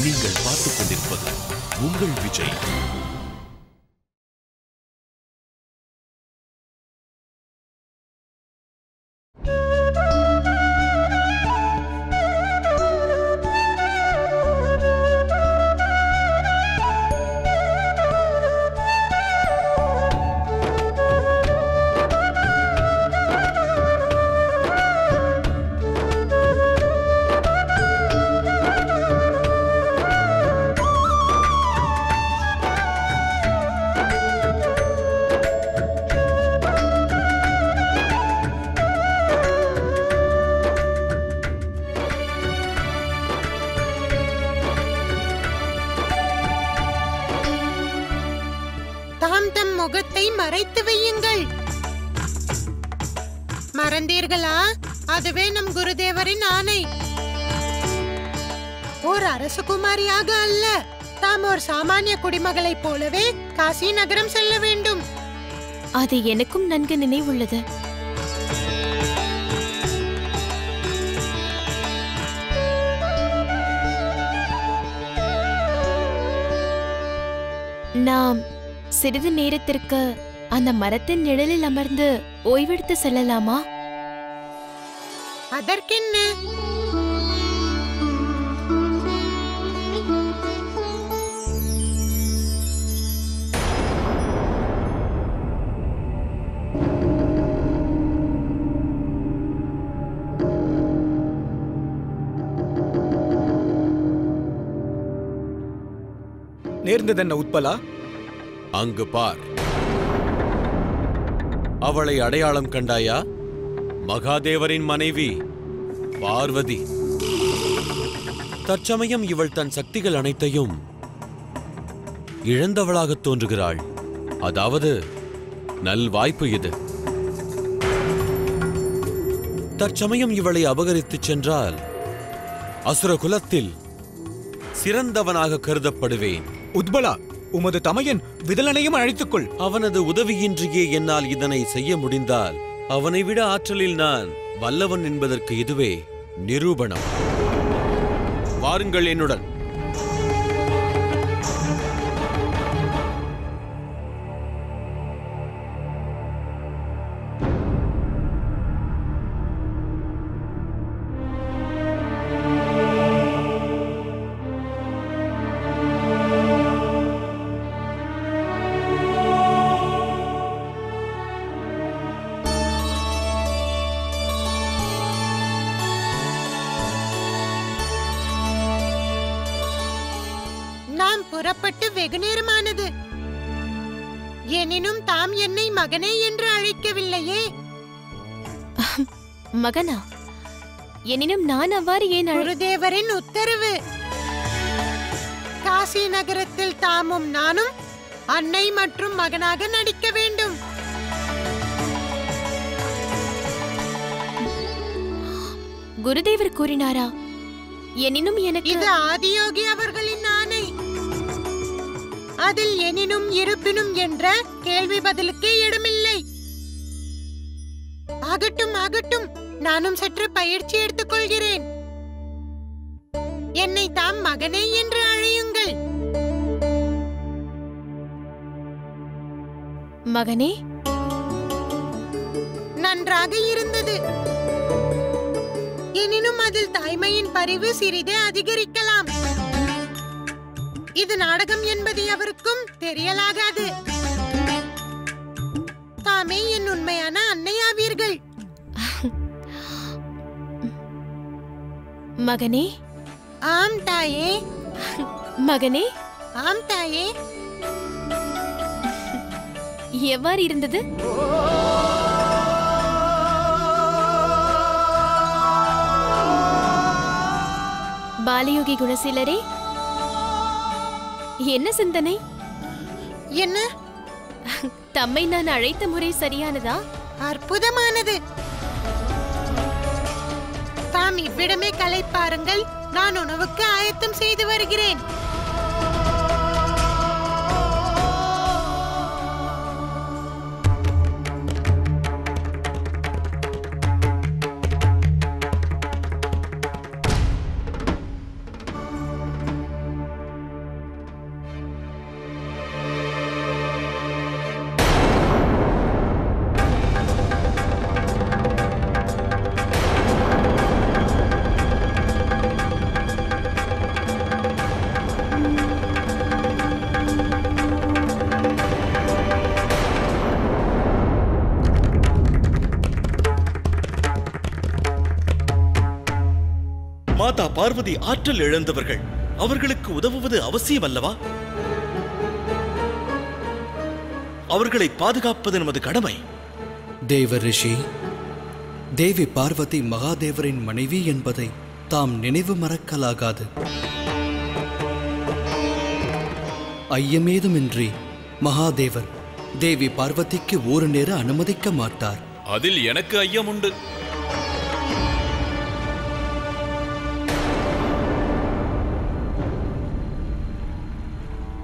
நீங்கள் பார்த்துக் கொண்டிருப்பது உங்கள் விஜய். தம் முகத்தை மறைத்து வையுங்கள். மறந்தீர்களா? அதுவே நம் குருதேவரின் ஆணை. ஓர் அரசகுமாரியாக அல்ல, தாம் ஒரு சாமானிய குடிமகளைப் போலவே காசி நகரம் செல்ல வேண்டும். அது எனக்கும் நன்கு நினைவுள்ளது. நாம் சிறிது நேரத்திற்கு அந்த மரத்தின் நிழலில் அமர்ந்து ஓய்வெடுத்து செல்லலாமா? அதற்கென்ன? நேர்ந்ததென்ன உத்பலா? அங்கு பார். அவளை அடையாளம் கண்டாயா? மகாதேவரின் மனைவி பார்வதி. தற்சமயம் இவள் தன் சக்திகள் அனைத்தையும் இழந்தவளாக தோன்றுகிறாள். அதாவது நல் வாய்ப்பு இது. தற்சமயம் இவளை அபகரித்துச் சென்றால் அசுர குலத்தில் சிறந்தவனாக கருதப்படுவேன். உத்பலா, உமது தமையன் விதலனையும் அழைத்துக்கொள். அவனது உதவியின்றியே என்னால் இதனை செய்ய முடிந்தால் அவனை விட ஆற்றலில் நான் வல்லவன் என்பதற்கு இதுவே நிரூபணம். வாருங்கள் என்னுடன். நாம் புறப்பட்டு வெகு நேரமானது. எனினும் தாம் என்னை மகனே என்று அழைக்கவில்லையே. மகனா? எனினும் நான் அவ்வாறு ஏன் குருதேவரின் உத்தரவு. காசி நகரத்தில் தாமும் நானும் அன்னை மற்றும் மகனாக நடிக்க வேண்டும். குருதேவர் கூறினாரா? எனினும் எனக்கு இது ஆதியோகி அவர்களின் ஆணை. அதில் எனினும் இருப்பினும் என்ற கேள்வி பதிலுக்கே இடமில்லை. ஆகட்டும் ஆகட்டும், நானும் சற்று பயிற்சி எடுத்துக் கொள்கிறேன். என்னை தாம் மகனே என்று அழையுங்கள். மகனே? நன்றாக இருந்தது. எனினும் அதில் தாய்மையின் பரிவு சிறிதே அதிகரிக்கலாம். இது நாடகம் என்பது அவருக்கும் தெரியலாகாது. தாமே என் உண்மையான அன்னையாவீர்கள். மகனே? ஆம் தாயே. மகனே? ஆம் தாயே. எவ்வாறு இருந்தது? பாலயோகி குணசீலரே, என்ன சிந்தனை? என்ன? தம்மை நான் அழைத்த முறை சரியானதா? அற்புதமானது. தாம் இவ்விடமே களைப்பாருங்கள். நான் உணவுக்கு ஆயத்தம் செய்து வருகிறேன். பார்வதி ஆற்றல் இழந்தவர்கள். அவர்களுக்கு உதவுவது அவசியம் அல்லவா? அவர்களை பாதுகாப்பது நமது கடமை. தேவ ரிஷி, தேவி பார்வதி மகாதேவரின் மனைவி என்பதை தாம் நினைவு மறக்கலாகாது. ஐயமேதுமின்றி மகாதேவர் தேவி பார்வதிக்கு ஒரு நேர அனுமதிக்க மாட்டார். அதில் எனக்கு ஐயம் உண்டு.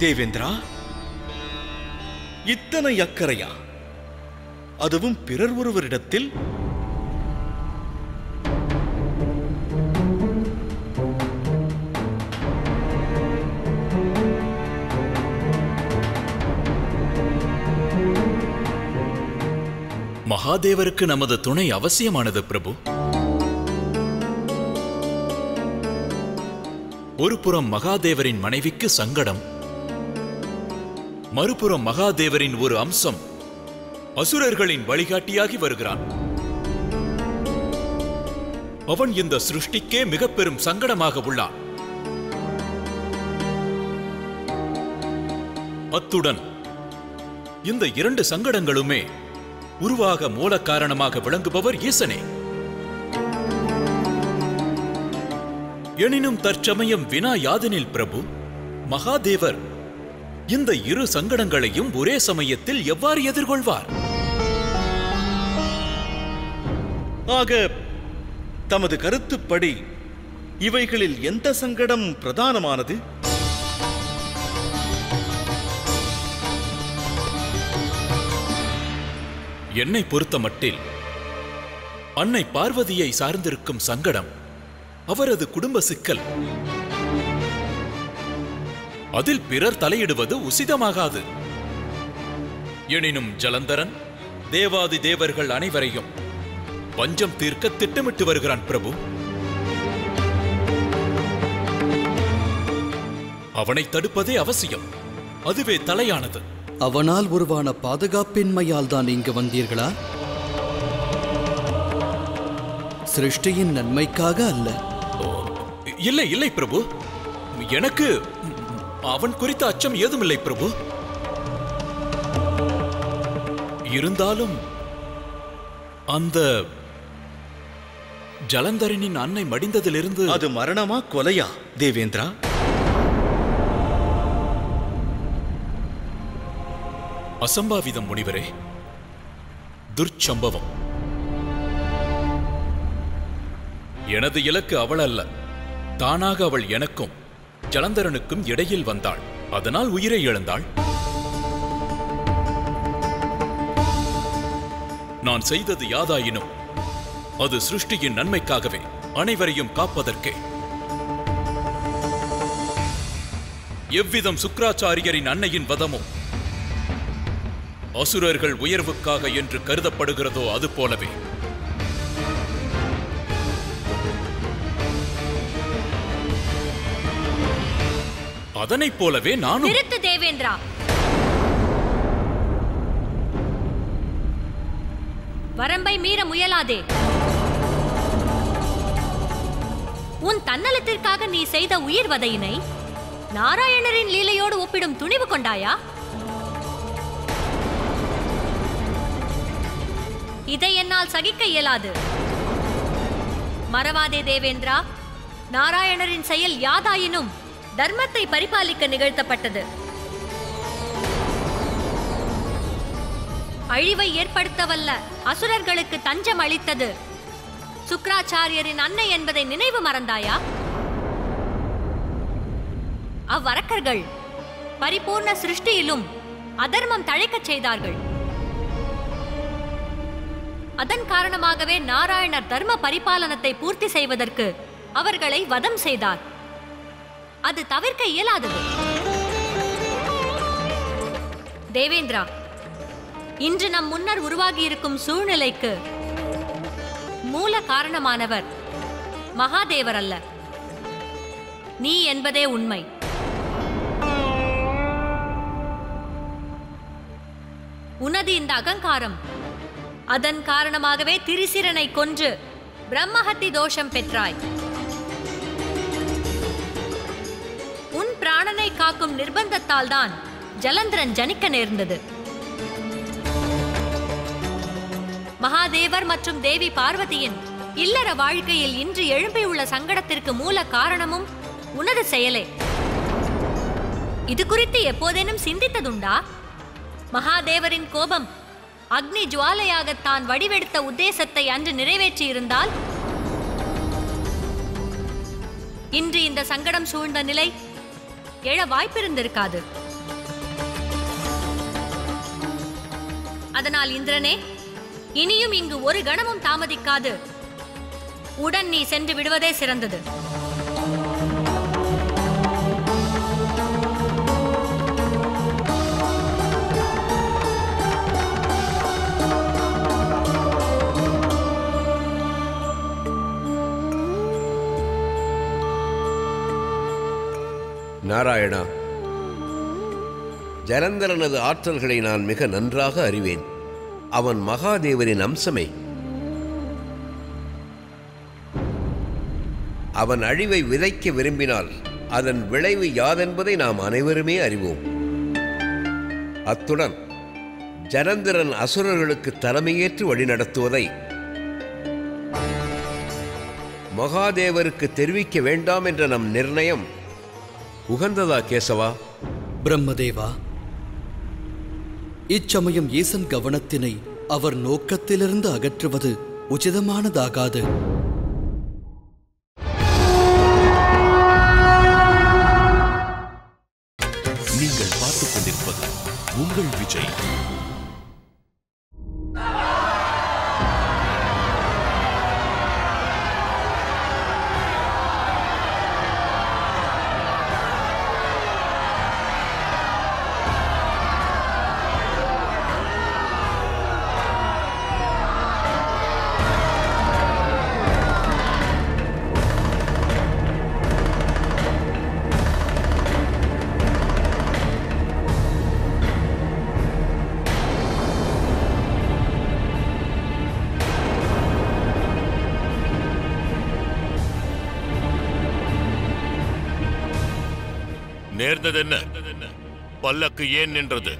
தேவேந்திரா, இத்தனை அக்கறையா? அதுவும் பிறர் ஒருவரிடத்தில்? மகாதேவருக்கு நமது துணை அவசியமானது பிரபு. ஒரு புறம் மகாதேவரின் மனைவிக்கு சங்கடம், மறுபுறம் மகாதேவரின் ஒரு அம்சம் அசுரர்களின் வழிகாட்டியாகி வருகிறான். அவன் இந்த சிருஷ்டிக்கே மிக பெரும் சங்கடமாக உள்ளான். அத்துடன் இந்த இரண்டு சங்கடங்களுமே உருவாக மூல காரணமாக விளங்குபவர் ஈசனே. எனினும் தற்சமயம் வினா யாதெனில் பிரபு, மகாதேவர் இந்த இரு சங்கடங்களையும் ஒரே சமயத்தில் எவ்வாறு எதிர்கொள்வார்? ஆக தமது கருத்துப்படி இவைகளில் எந்த சங்கடம் பிரதானமானது? என்னை பொறுத்த மட்டில் அன்னை பார்வதியை சார்ந்திருக்கும் சங்கடம் அவரது குடும்ப சிக்கல். அதில் பிறர் தலையிடுவது உசிதமாகாது. எனினும் ஜலந்தரன் தேவாதி தேவர்கள் அனைவரையும் பஞ்சம் தீர்க்க திட்டமிட்டு வருகிறான் பிரபு. அவனை தடுப்பதே அவசியம். அதுவே தலையானது. அவனால் உருவான பாதுகாப்பின்மையால் தான் இங்கு வந்தீர்களா? சிருஷ்டியின் நன்மைக்காக அல்ல. இல்லை இல்லை பிரபு, எனக்கு அவன் குறித்த அச்சம் ஏதுமில்லை பிரபு. இருந்தாலும் அந்த ஜலந்தரனின் அன்னை மடிந்ததிலிருந்து அது மரணமா கொலையா தேவேந்திரா? அசம்பாவிதம் முனிவரே, துர்ச்சம்பவம். எனது இலக்கு அவள் அல்ல. தானாக அவள் எனக்கும் ஜலந்தரனுக்கும் இடையில் வந்தாள். அதனால் உயிரை இழந்தாள். நான் செய்தது யாதாயினும் அது சிருஷ்டியின் நன்மைக்காகவே, அனைவரையும் காப்பதற்கே. எவ்விதம் சுக்கிராச்சாரியரின் அன்னையின் வதமும் அசுரர்கள் உயர்வுக்காக என்று கருதப்படுகிறதோ அது போலவே அதனைப் போலவே நானும். நிறுத்து தேவேந்திரா. வரம்பை மீற முயலாதே. உன் தன்னலத்திற்காக நீ செய்த உயிர் வதையினை நாராயணரின் லீலையோடு ஒப்பிடும் துணிவு கொண்டாயா? இதை என்னால் சகிக்க இயலாது. மறவாதே தேவேந்திரா, நாராயணரின் செயல் யாதாயினும் தர்மத்தை பரிபாலிக்க நிகழ்த்தப்பட்டது. அழிவை ஏற்படுத்தவல்ல அசுரர்களுக்கு தஞ்சம் அளித்தது சுக்கிராச்சாரியரின் அன்னை என்பதை நினைவு மறந்தாயா? அவ்வரக்கர்கள் பரிபூர்ண சிருஷ்டியிலும் அதர்மம் தழைக்கச் செய்தார்கள். அதன் காரணமாகவே நாராயணர் தர்ம பரிபாலனத்தை பூர்த்தி செய்வதற்கு அவர்களை வதம் செய்தார். அது தவிர்க்க இயலாதது. தேவேந்திரா, இன்று நம் முன்னர் உருவாகியிருக்கும் சூழ்நிலைக்கு மூல காரணமானவர் மகாதேவர் அல்ல, நீ என்பதே உண்மை. உனது இந்த அகங்காரம், அதன் காரணமாகவே திரிசிரனை கொன்று பிரம்மஹத்தி தோஷம் பெற்றாய். காக்கும் நிர்பந்தத்தால் தான் ஜலந்திரன் ஜனிக்க நேர்ந்தது. மகாதேவர் மற்றும் தேவி பார்வதியின் இல்லற வாழ்க்கையில் இன்று எழும்பியுள்ள சங்கடத்திற்கு மூல காரணமும் உனது செயலே. இது குறித்து எப்போதேனும் சிந்தித்ததுண்டா? மகாதேவரின் கோபம் அக்னி ஜுவாலையாக தான் வடிவெடுத்த உத்தேசத்தை அன்று நிறைவேற்றியிருந்தால் இன்று இந்த சங்கடம் சூழ்ந்த நிலை எழ வாய்ப்பிருந்திருக்காது. அதனால் இந்திரனே, இனியும் இங்கு ஒரு கணமும் தாமதிக்காது உடன் நீ சென்று விடுவதே சிறந்தது. நாராயணா, ஜலந்தரனது ஆற்றல்களை நான் மிக நன்றாக அறிவேன். அவன் மகாதேவரின் அம்சமே. அவன் அழிவை விதைக்க விரும்பினால் அதன் விளைவு யாதென்பதை நாம் அனைவருமே அறிவோம். அத்துடன் ஜலந்தரன் அசுரர்களுக்கு தலைமையேற்று வழிநடத்துவதை மகாதேவருக்கு தெரிவிக்க வேண்டாம் என்ற நம் நிர்ணயம் உகந்ததா கேசவா? பிரம்மதேவா, இச்சமயம் ஈசன் கவனத்தினை அவர் நோக்கத்திலிருந்து அகற்றுவது உச்சிதமானதாகாது. நீங்கள் பார்த்துக் கொண்டிருப்பது உங்கள் விஜய். நேர்ந்ததென்ன? பல்லக்கு ஏன் நின்றது?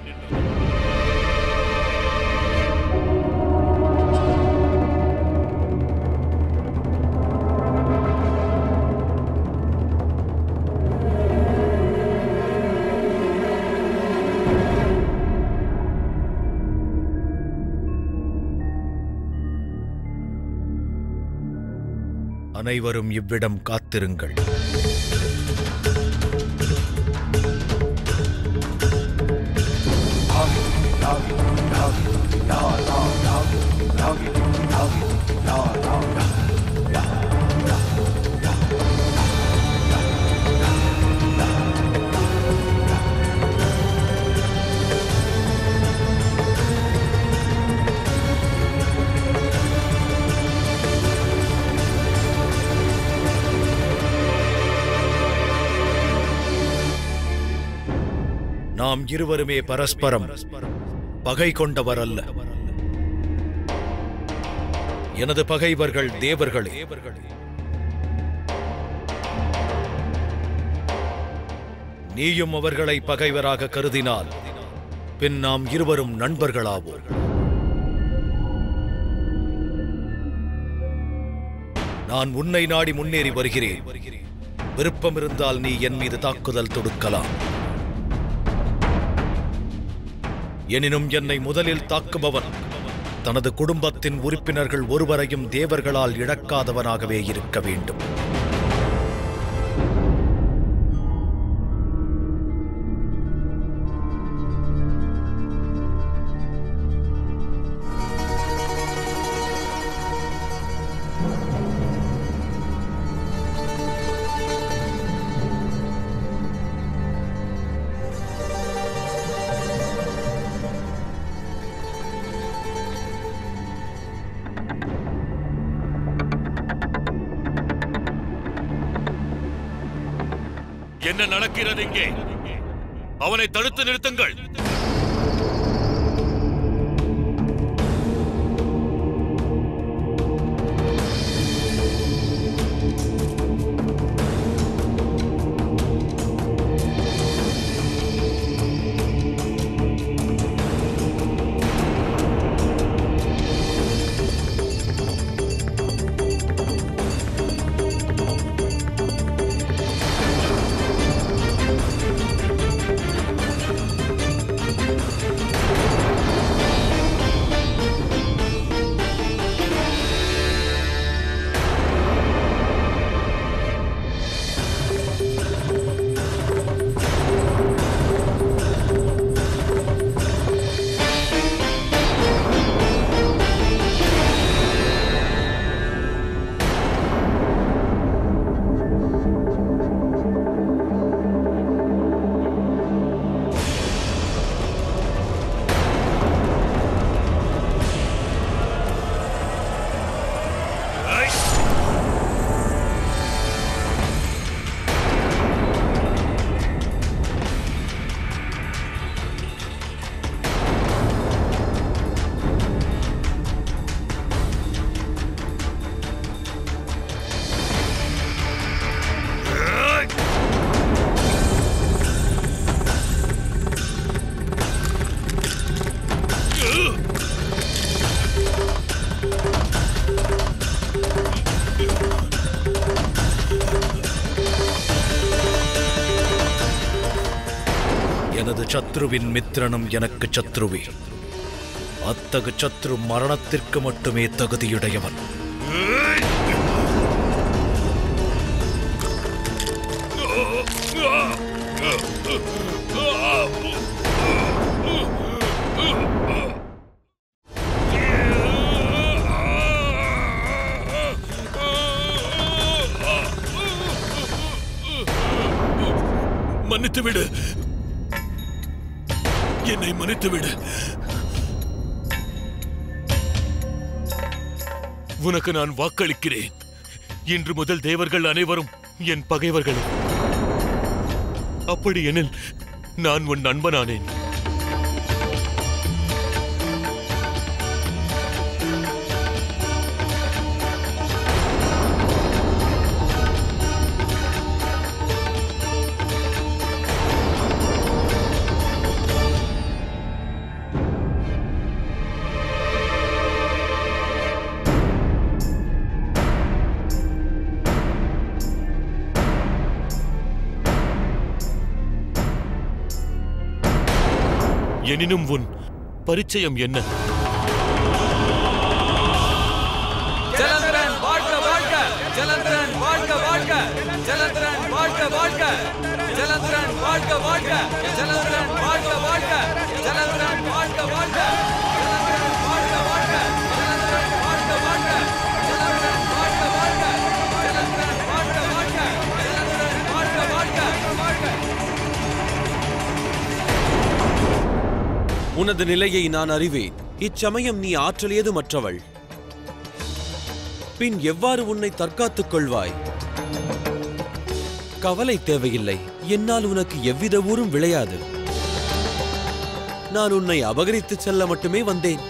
அனைவரும் இவ்விடம் காத்திருங்கள். நாம் இருவருமே பரஸ்பரம் பகை கொண்டவர் அல்ல. எனது பகைவர்கள் தேவர்களே. நீயும் அவர்களை பகைவராக கருதினால் பின் நாம் இருவரும் நண்பர்களாவோம். நான் உன்னை நாடி முன்னேறி வருகிறேன். விருப்பம் இருந்தால் நீ என் மீது தாக்குதல் தொடுக்கலாம். எனினும் என்னை முதலில் தாக்குபவன் தனது குடும்பத்தின் உறுப்பினர்கள் ஒருவரையும் தேவர்களால் இழக்காதவனாகவே இருக்க வேண்டும். என்ன நடக்கிறது இங்கே? அவனை தடுத்து நிறுத்துங்கள். எனது சத்ருவின் மித்திரனும் எனக்கு சத்ருவே. அத்தகு சத்ரு மரணத்திற்கு மட்டுமே தகுதியுடையவன். மன்னித்துவிடு, என்னை மன்னித்துவிடு. உனக்கு நான் வாக்களிக்கிறேன். இன்று முதல் தேவர்கள் அனைவரும் என் பகைவர்கள். அப்படி எனில் நான் உன் நண்பனானேன். எனினும் உன் பரிச்சயம் என்ன? ஜலந்தரன் வாழ்க வாழ்க! ஜலந்தரன் வாழ்க வாழ்க! ஜலந்தரன் வாழ்க வாழ்க! ஜலந்தரன் வாழ்க வாழ்க! ஜலந்தரன் வாழ்க வாழ்க! ஜலந்தரன் வாழ்க வாழ்க! ஜலந்தரன் வாழ்க வாழ்க! ஜலந்தரன் வாழ்க வாழ்க! ஜலந்தரன் வாழ்க வாழ்க! ஜலந்தரன் வாழ்க வாழ்க! ஜலந்தரன் வாழ்க வாழ்க! உனது நிலையை நான் அறிவேன். இச்சமயம் நீ ஆற்றல் ஏதுமற்றவள். பின் எவ்வாறு உன்னை தற்காத்துக் கொள்வாய்? கவலை தேவையில்லை. என்னால் உனக்கு எவ்வித ஊரும் விளையாது. நான் உன்னை அபகரித்துச் செல்ல மட்டுமே வந்தேன்.